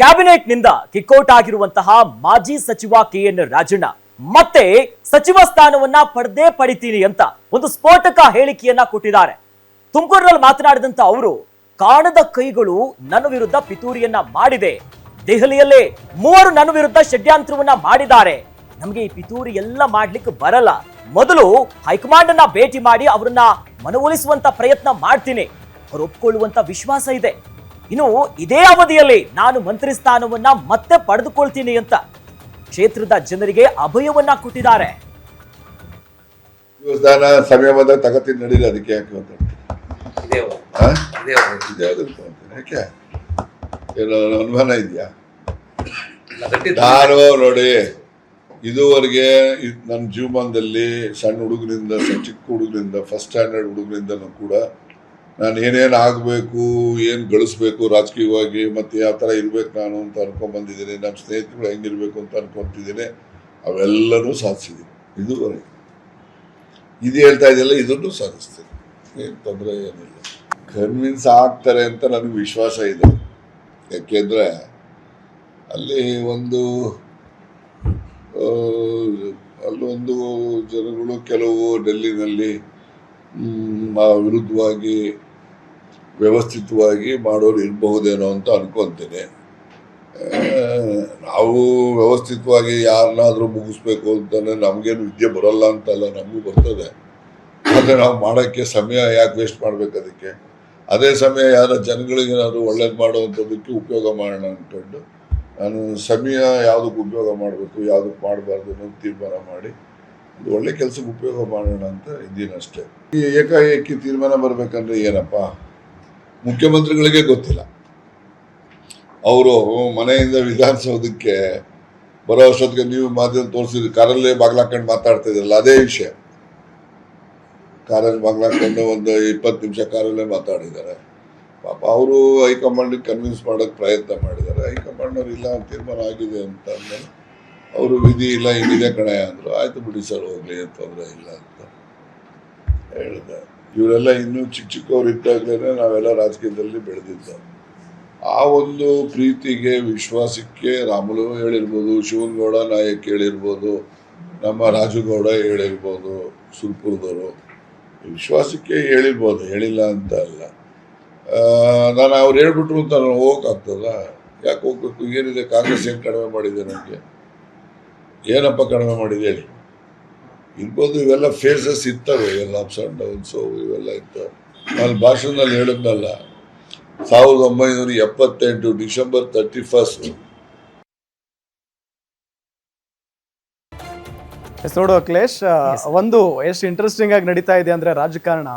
Cabinet ನಿಂದ kick out ಆಗಿರುವಂತಹ ಮಾಜಿ ಸಚಿವ ಕೆಎನ್ ರಾಜಣ್ಣ ಮತ್ತೆ ಸಚಿವ ಸ್ಥಾನವನ್ನ ಪಡೆದೇ ಪಡಿತೀನಿ ಅಂತ ಒಂದು ಸ್ಫೋಟಕ ಹೇಳಿಕೆಯನ್ನ ಕೊಟ್ಟಿದ್ದಾರೆ. ತುಮಕೂರಿನಲ್ಲಿ ಮಾತನಾಡಿದಂತ ಅವರು, ಕಾಣದ ಕೈಗಳು ನನ್ನ ವಿರುದ್ಧ ಪಿತೂರಿಯನ್ನ ಮಾಡಿದೆ, ದೆಹಲಿಯಲ್ಲೇ 3 ನನ್ನ ವಿರುದ್ಧ ಷಡ್ಯಂತ್ರವನ್ನ ಮಾಡಿದ್ದಾರೆ, ನಮಗೆ ಈ ಪಿತೂರಿ ಎಲ್ಲ ಮಾಡ್ಲಿಕ್ಕೆ ಬರಲ್ಲ, ಮೊದಲು ಹೈಕಮಾಂಡ್ ಅನ್ನ ಭೇಟಿ ಮಾಡಿ ಅವರನ್ನ ಮನವೊಲಿಸುವಂತ ಪ್ರಯತ್ನ ಮಾಡ್ತೀನಿ, ಅವರು ಒಪ್ಕೊಳ್ಳುವಂತ ವಿಶ್ವಾಸ ಇದೆ, ಇನ್ನು ಇದೇ ಅವಧಿಯಲ್ಲಿ ನಾನು ಮಂತ್ರಿ ಸ್ಥಾನವನ್ನ ಮತ್ತೆ ಪಡೆದುಕೊಳ್ತೀನಿ ಅಂತ ಕ್ಷೇತ್ರದ ಜನರಿಗೆ ಅಭಯವನ್ನ ಕೊಟ್ಟಿದ್ದಾರೆ. ಸಮಯ ಬಂದಾಗ ತಗತೀನಿ ನಡೀಲಿ, ಅದಕ್ಕೆ ಯಾಕೆ ಯಾಕೆ ಏನೋ ಅನುಮಾನ ಇದೆಯಾ? ನಾನು ನೋಡಿ, ಇದುವರೆಗೆ ನನ್ನ ಜೀವಮಾನದಲ್ಲಿ ಸಣ್ಣ ಹುಡುಗರಿಂದ ಚಿಕ್ಕ ಹುಡುಗರಿಂದ ಫಸ್ಟ್ ಸ್ಟ್ಯಾಂಡರ್ಡ್ ಹುಡುಗರಿಂದನೂ ಕೂಡ ನಾನು ಏನೇನು ಆಗಬೇಕು, ಏನು ಗಳಿಸ್ಬೇಕು ರಾಜಕೀಯವಾಗಿ, ಮತ್ತು ಯಾವ ಥರ ಇರಬೇಕು ನಾನು ಅಂತ ಅನ್ಕೊಂಡ್ಬಂದಿದ್ದೀನಿ, ನಮ್ಮ ಸ್ನೇಹಿತರು ಹೆಂಗಿರ್ಬೇಕು ಅಂತ ಅನ್ಕೊಂತಿದ್ದೀನಿ, ಅವೆಲ್ಲನೂ ಸಾಧಿಸಿದ್ದೀನಿ. ಇದುವರೆಗೆ ಇದು ಹೇಳ್ತಾ ಇದೆಯಲ್ಲ, ಇದನ್ನು ಸಾಧಿಸ್ತೀನಿ, ಏನು ತೊಂದರೆ ಏನಿಲ್ಲ. ಕನ್ವಿನ್ಸ್ ಆಗ್ತಾರೆ ಅಂತ ನನಗೆ ವಿಶ್ವಾಸ ಇದೆ. ಯಾಕೆಂದರೆ ಅಲ್ಲಿ ಅಲ್ಲೊಂದು ಜನಗಳು ಕೆಲವು ಡೆಲ್ಲಿನಲ್ಲಿ ವಿರುದ್ಧವಾಗಿ ವ್ಯವಸ್ಥಿತವಾಗಿ ಮಾಡೋರು ಇರಬಹುದೇನೋ ಅಂತ ಅನ್ಕೊತೀನಿ. ನಾವು ವ್ಯವಸ್ಥಿತವಾಗಿ ಯಾರನ್ನಾದರೂ ಮುಗಿಸ್ಬೇಕು ಅಂತಂದರೆ ನಮಗೇನು ವಿದ್ಯೆ ಬರೋಲ್ಲ ಅಂತಲ್ಲ, ನಮಗೂ ಬರ್ತದೆ. ಆದರೆ ನಾವು ಮಾಡೋಕ್ಕೆ ಸಮಯ ಯಾಕೆ ವೇಸ್ಟ್ ಮಾಡಬೇಕು? ಅದಕ್ಕೆ ಅದೇ ಸಮಯ ಯಾರ ಜನಗಳಿಗೇನಾದರೂ ಒಳ್ಳೇದು ಮಾಡುವಂಥದ್ದಕ್ಕೆ ಉಪಯೋಗ ಮಾಡೋಣ ಅಂದ್ಕೊಂಡು ನಾನು ಸಮಯ ಯಾವುದಕ್ಕೆ ಉಪಯೋಗ ಮಾಡಬೇಕು, ಯಾವುದಕ್ಕೆ ಮಾಡಬಾರ್ದು ಅನ್ನೋದು ತೀರ್ಮಾನ ಮಾಡಿ ಒಂದು ಒಳ್ಳೆ ಕೆಲಸಕ್ಕೆ ಉಪಯೋಗ ಮಾಡೋಣ ಅಂತ ಇದ್ದೀನಷ್ಟೇ. ಈ ಏಕಾಏಕಿ ತೀರ್ಮಾನ ಬರಬೇಕಂದ್ರೆ ಏನಪ್ಪ, ಮುಖ್ಯಮಂತ್ರಿಗಳಿಗೆ ಗೊತ್ತಿಲ್ಲ. ಅವರು ಮನೆಯಿಂದ ವಿಧಾನಸೌಧಕ್ಕೆ ಬರೋ ಅಷ್ಟೊತ್ತಿಗೆ ನೀವು ಮಾಧ್ಯಮ ತೋರಿಸಿದ್ರಿ, ಕಾರಲ್ಲೇ ಬಾಗ್ಲಾಕೊಂಡು ಮಾತಾಡ್ತಾ ಇದ್ರಲ್ಲ, ಅದೇ ವಿಷಯ. ಕಾರಲ್ಲಿ ಬಾಗ್ಲಾಕೊಂಡು ಒಂದು 20 ನಿಮಿಷ ಕಾರಲ್ಲೇ ಮಾತಾಡಿದ್ದಾರೆ. ಪಾಪ ಅವರು ಹೈಕಮಾಂಡಿಗೆ ಕನ್ವಿನ್ಸ್ ಮಾಡೋಕ್ಕೆ ಪ್ರಯತ್ನ ಮಾಡಿದ್ದಾರೆ. ಹೈಕಮಾಂಡ್ನವ್ರು ಇಲ್ಲ ತೀರ್ಮಾನ ಆಗಿದೆ ಅಂತ ಅಂದಮೇಲೆ ಅವರು ವಿಧಿ ಇಲ್ಲ, ಹಿಂಗಿದೆ ಕಣೆ ಅಂದರು. ಆಯಿತು ಬಿಡಿ ಸರ್, ಹೋಗಲಿ, ತೊಂದರೆ ಇಲ್ಲ ಅಂತ ಹೇಳಿದೆ. ಇವರೆಲ್ಲ ಇನ್ನೂ ಚಿಕ್ಕವ್ರು ಇದ್ದಾಗಲೇ ನಾವೆಲ್ಲ ರಾಜಕೀಯದಲ್ಲಿ ಬೆಳೆದಿದ್ದು. ಆ ಒಂದು ಪ್ರೀತಿಗೆ, ವಿಶ್ವಾಸಕ್ಕೆ ರಾಮುಲು ಹೇಳಿರ್ಬೋದು, ಶಿವನಗೌಡ ನಾಯಕ್ ಹೇಳಿರ್ಬೋದು, ನಮ್ಮ ರಾಜುಗೌಡ ಹೇಳಿರ್ಬೋದು, ಸುರ್ಪುರದವರು, ವಿಶ್ವಾಸಕ್ಕೆ ಹೇಳಿರ್ಬೋದು, ಹೇಳಿಲ್ಲ ಅಂತ ಅಲ್ಲ. ನಾನು ಅವ್ರು ಹೇಳ್ಬಿಟ್ರು ಅಂತ ನಾನು ಹೋಗೋಕ್ಕಾಗ್ತದ? ಯಾಕೆ ಹೋಗ್ಬೇಕು? ಏನಿದೆ, ಕಾಂಗ್ರೆಸ್ ಏನು ಕಡಿಮೆ ಮಾಡಿದೆ? ನನಗೆ ಏನಪ್ಪ ಕಡಿಮೆ ಮಾಡಿದೆ ಹೇಳಿ? ಇರ್ಬೋದು, ಇವೆಲ್ಲ ಫೇಸಸ್ ಇರ್ತವೆ, ಇವೆಲ್ಲ ಅಪ್ಸ್ ಆ್ಯಂಡ್ ಡೌನ್ಸು ಇವೆಲ್ಲ ಇರ್ತವೆ. ನಾನು ಭಾಷಣದಲ್ಲಿ ಹೇಳಿದ್ನಲ್ಲ, 1978 ಡಿಸೆಂಬರ್ 31 ನೋಡು ಅಖಿಲೇಶ್, ಒಂದು ಎಷ್ಟು ಇಂಟ್ರೆಸ್ಟಿಂಗ್ ಆಗಿ ನಡೀತಾ ಇದೆ ಅಂದ್ರೆ ರಾಜಕಾರಣ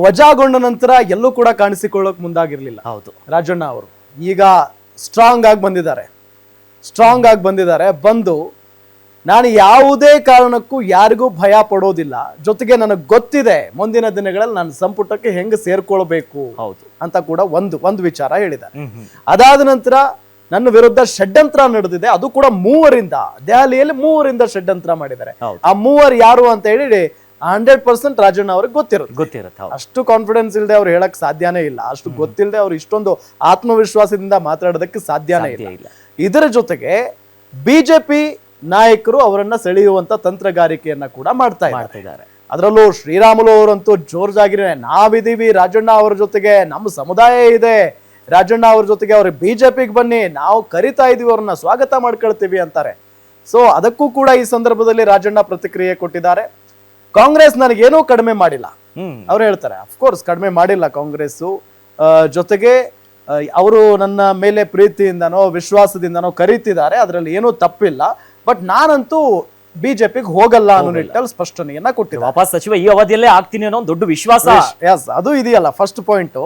ವಜಾಗೊಂಡ ನಂತರ ಎಲ್ಲೂ ಕೂಡ ಕಾಣಿಸಿಕೊಳ್ಳೋಕೆ ಮುಂದಾಗಿರ್ಲಿಲ್ಲ. ಹೌದು, ರಾಜಣ್ಣ ಅವರು ಈಗ ಸ್ಟ್ರಾಂಗ್ ಆಗಿ ಬಂದಿದ್ದಾರೆ. ಬಂದು ನಾನು ಯಾವುದೇ ಕಾರಣಕ್ಕೂ ಯಾರಿಗೂ ಭಯ ಪಡೋದಿಲ್ಲ, ಜೊತೆಗೆ ನನಗೆ ಗೊತ್ತಿದೆ ಮುಂದಿನ ದಿನಗಳಲ್ಲಿ ನಾನು ಸಂಪುಟಕ್ಕೆ ಹೆಂಗೆ ಸೇರ್ಕೊಳ್ಬೇಕು ಅಂತ ಕೂಡ ಒಂದು ವಿಚಾರ ಹೇಳಿದ್ದಾರೆ. ಅದಾದ ನಂತರ ನನ್ನ ವಿರುದ್ಧ ಷಡ್ಯಂತ್ರ ನಡೆದಿದೆ, ಅದು ಕೂಡ 3ರಿಂದ, ದೆಹಲಿಯಲ್ಲಿ 3ರಿಂದ ಷಡ್ಯಂತ್ರ ಮಾಡಿದ್ದಾರೆ. ಆ 3 ಯಾರು ಅಂತ ಹೇಳಿ 100% ರಾಜಣ್ಣ ಅವ್ರಿಗೆ ಗೊತ್ತಿರುತ್ತೆ. ಅಷ್ಟು ಕಾನ್ಫಿಡೆನ್ಸ್ ಇಲ್ಲದೆ ಅವ್ರು ಹೇಳಕ್ ಸಾಧ್ಯನೇ ಇಲ್ಲ, ಅಷ್ಟು ಗೊತ್ತಿಲ್ಲದೆ ಅವ್ರು ಇಷ್ಟೊಂದು ಆತ್ಮವಿಶ್ವಾಸದಿಂದ ಮಾತಾಡೋದಕ್ಕೆ ಸಾಧ್ಯನೇ ಇಲ್ಲ. ಇದರ ಜೊತೆಗೆ ಬಿಜೆಪಿ ನಾಯಕರು ಅವರನ್ನ ಸೆಳೆಯುವಂತ ತಂತ್ರಗಾರಿಕೆಯನ್ನ ಕೂಡ ಮಾಡ್ತಾ ಇದ್ದಾರೆ. ಅದರಲ್ಲೂ ಶ್ರೀರಾಮುಲು ಅವರಂತೂ ಜೋರ್ಜಾಗಿರೇ, ನಾವಿದೀವಿ ರಾಜಣ್ಣ ಅವ್ರ ಜೊತೆಗೆ, ನಮ್ಮ ಸಮುದಾಯ ಇದೆ, ರಾಜಣ್ಣ ಅವ್ರ ಜೊತೆಗೆ ಅವ್ರ ಬಿಜೆಪಿಗೆ ಬನ್ನಿ, ನಾವು ಕರಿತಾ ಇದೀವಿ, ಅವ್ರನ್ನ ಸ್ವಾಗತ ಮಾಡ್ಕೊಳ್ತೀವಿ ಅಂತಾರೆ. ಸೊ ಅದಕ್ಕೂ ಕೂಡ ಈ ಸಂದರ್ಭದಲ್ಲಿ ರಾಜಣ್ಣ ಪ್ರತಿಕ್ರಿಯೆ ಕೊಟ್ಟಿದ್ದಾರೆ. ಕಾಂಗ್ರೆಸ್ ನನಗೇನೂ ಕಡಿಮೆ ಮಾಡಿಲ್ಲ ಅವ್ರು ಹೇಳ್ತಾರೆ. ಅಫ್ಕೋರ್ಸ್ ಕಡಿಮೆ ಮಾಡಿಲ್ಲ ಕಾಂಗ್ರೆಸ್, ಜೊತೆಗೆ ಅವರು ನನ್ನ ಮೇಲೆ ಪ್ರೀತಿಯಿಂದನೋ ವಿಶ್ವಾಸದಿಂದನೋ ಕರೀತಿದ್ದಾರೆ, ಅದರಲ್ಲಿ ಏನೂ ತಪ್ಪಿಲ್ಲ. ಬಟ್ ನಾನಂತೂ ಬಿಜೆಪಿಗೆ ಹೋಗಲ್ಲ ಅನ್ನೋ ನಿಟ್ಟಲ್ಲಿ ಸ್ಪಷ್ಟನೆಯನ್ನ ಕೊಟ್ಟಿದ್ದಾರೆ. ವಾಪಸ್ ಸಚಿವ ಈ ಅವಧಿಯಲ್ಲೇ ಆಗ್ತೀನಿ ಅನ್ನೋ ದೊಡ್ಡ ವಿಶ್ವಾಸ ಅದು ಇದೆಯಲ್ಲ. ಫಸ್ಟ್ ಪಾಯಿಂಟ್,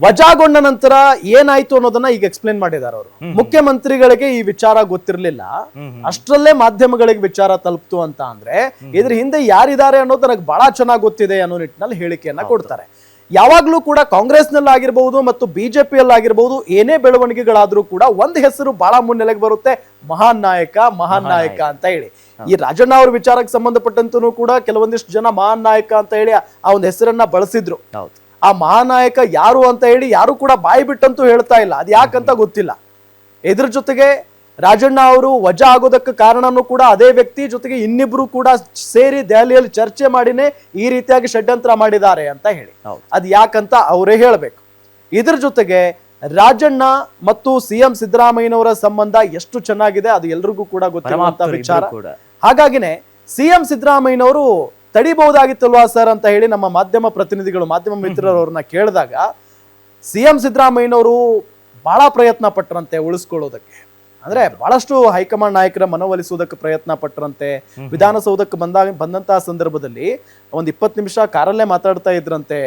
ವಜಾಗೊಂಡ ನಂತರ ಏನಾಯ್ತು ಅನ್ನೋದನ್ನ ಈಗ ಎಕ್ಸ್ಪ್ಲೇನ್ ಮಾಡಿದ್ದಾರೆ ಅವರು. ಮುಖ್ಯಮಂತ್ರಿಗಳಿಗೆ ಈ ವಿಚಾರ ಗೊತ್ತಿರಲಿಲ್ಲ, ಅಷ್ಟರಲ್ಲೇ ಮಾಧ್ಯಮಗಳಿಗೆ ವಿಚಾರ ತಲುಪ್ತು ಅಂತ ಅಂದ್ರೆ ಇದ್ರ ಹಿಂದೆ ಯಾರಿದ್ದಾರೆ ಅನ್ನೋದು ನನಗೆ ಬಹಳ ಚೆನ್ನಾಗಿ ಗೊತ್ತಿದೆ ಅನ್ನೋ ನಿಟ್ಟಿನಲ್ಲಿ ಹೇಳಿಕೆಯನ್ನ ಕೊಡ್ತಾರೆ. ಯಾವಾಗ್ಲೂ ಕೂಡ ಕಾಂಗ್ರೆಸ್ ನಲ್ಲಿ ಆಗಿರಬಹುದು ಮತ್ತು ಬಿಜೆಪಿಯಲ್ಲಿ ಆಗಿರಬಹುದು, ಏನೇ ಬೆಳವಣಿಗೆಗಳಾದ್ರೂ ಕೂಡ ಒಂದ್ ಹೆಸರು ಬಹಳ ಮುನ್ನೆಲೆಗೆ ಬರುತ್ತೆ, ಮಹಾನ್ ನಾಯಕ ಅಂತ ಹೇಳಿ. ಈ ರಾಜಣ್ಣ ಅವ್ರ ವಿಚಾರಕ್ಕೆ ಸಂಬಂಧಪಟ್ಟಂತೂ ಕೂಡ ಕೆಲವೊಂದಿಷ್ಟು ಜನ ಮಹಾನ್ ನಾಯಕ ಅಂತ ಹೇಳಿ ಆ ಒಂದು ಹೆಸರನ್ನ ಬಳಸಿದ್ರು. ಆ ಮಹಾನಾಯಕ ಯಾರು ಅಂತ ಹೇಳಿ ಯಾರು ಕೂಡ ಬಾಯಿ ಬಿಟ್ಟಂತೂ ಹೇಳ್ತಾ ಇಲ್ಲ. ಅದು ಯಾಕಂತ ಗೊತ್ತಿಲ್ಲ. ಇದ್ರ ಜೊತೆಗೆ ರಾಜಣ್ಣ ಅವರು ವಜಾ ಆಗೋದಕ್ಕೆ ಕಾರಣನೂ ಕೂಡ ಅದೇ ವ್ಯಕ್ತಿ, ಜೊತೆಗೆ ಇನ್ನಿಬ್ರು ಕೂಡ ಸೇರಿ ದೆಹಲಿಯಲ್ಲಿ ಚರ್ಚೆ ಮಾಡಿನೇ ಈ ರೀತಿಯಾಗಿ ಷಡ್ಯಂತ್ರ ಮಾಡಿದ್ದಾರೆ ಅಂತ ಹೇಳಿ. ಅದು ಯಾಕಂತ ಅವರೇ ಹೇಳಬೇಕು. ಇದ್ರ ಜೊತೆಗೆ ರಾಜಣ್ಣ ಮತ್ತು ಸಿಎಂ ಸಿದ್ದರಾಮಯ್ಯನವರ ಸಂಬಂಧ ಎಷ್ಟು ಚೆನ್ನಾಗಿದೆ ಅದು ಎಲ್ರಿಗೂ ಕೂಡ ಗೊತ್ತಿರುವಂತ ವಿಚಾರ. ಹಾಗಾಗಿನೇ ಸಿಎಂ ಸಿದ್ದರಾಮಯ್ಯನವರು ತಡಿಬಹುದಾಗಿತ್ತಲ್ವಾ ಸರ್ ಅಂತ ಹೇಳಿ ನಮ್ಮ ಮಾಧ್ಯಮ ಪ್ರತಿನಿಧಿಗಳು, ಮಾಧ್ಯಮ ಮಿತ್ರರವ್ರನ್ನ ಕೇಳಿದಾಗ ಸಿಎಂ ಸಿದ್ದರಾಮಯ್ಯನವರು ಬಹಳ ಪ್ರಯತ್ನ ಪಟ್ಟರಂತೆ ಉಳಿಸ್ಕೊಳ್ಳೋದಕ್ಕೆ. ಅಂದ್ರೆ ಬಹಳಷ್ಟು ಹೈಕಮಾಂಡ್ ನಾಯಕರ ಮನವೊಲಿಸುವುದಕ್ಕೆ ಪ್ರಯತ್ನ ಪಟ್ಟರಂತೆ. ವಿಧಾನಸೌಧಕ್ಕೆ ಬಂದಂತಹ ಸಂದರ್ಭದಲ್ಲಿ ಒಂದ್ 20 ನಿಮಿಷ ಕಾರಲ್ಲೇ ಮಾತಾಡ್ತಾ ಇದ್ರಂತೆ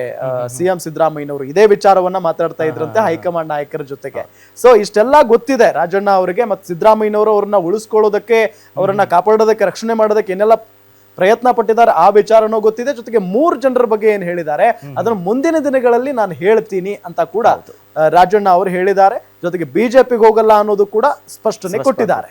ಸಿಎಂ ಸಿದ್ದರಾಮಯ್ಯನವರು. ಇದೇ ವಿಚಾರವನ್ನ ಮಾತಾಡ್ತಾ ಇದ್ರಂತೆ ಹೈಕಮಾಂಡ್ ನಾಯಕರ ಜೊತೆಗೆ. ಸೊ ಇಷ್ಟೆಲ್ಲ ಗೊತ್ತಿದೆ ರಾಜಣ್ಣ ಅವರಿಗೆ ಮತ್ತು ಸಿದ್ದರಾಮಯ್ಯನವರು ಅವ್ರನ್ನ ಉಳಿಸ್ಕೊಳ್ಳೋದಕ್ಕೆ, ಅವರನ್ನ ಕಾಪಾಡೋದಕ್ಕೆ, ರಕ್ಷಣೆ ಮಾಡೋದಕ್ಕೆ ಏನೆಲ್ಲ ಪ್ರಯತ್ನ ಪಟ್ಟಿದ್ದಾರೆ ಆ ವಿಚಾರನೂ ಗೊತ್ತಿದೆ. ಜೊತೆಗೆ 3 ಜನರ ಬಗ್ಗೆ ಏನ್ ಹೇಳಿದ್ದಾರೆ ಅದನ್ನು ಮುಂದಿನ ದಿನಗಳಲ್ಲಿ ನಾನು ಹೇಳ್ತೀನಿ ಅಂತ ಕೂಡ ರಾಜಣ್ಣ ಅವರು ಹೇಳಿದ್ದಾರೆ. ಜೊತೆಗೆ ಬಿಜೆಪಿಗೆ ಹೋಗಲ್ಲ ಅನ್ನೋದು ಕೂಡ ಸ್ಪಷ್ಟನೆ ಕೊಟ್ಟಿದ್ದಾರೆ.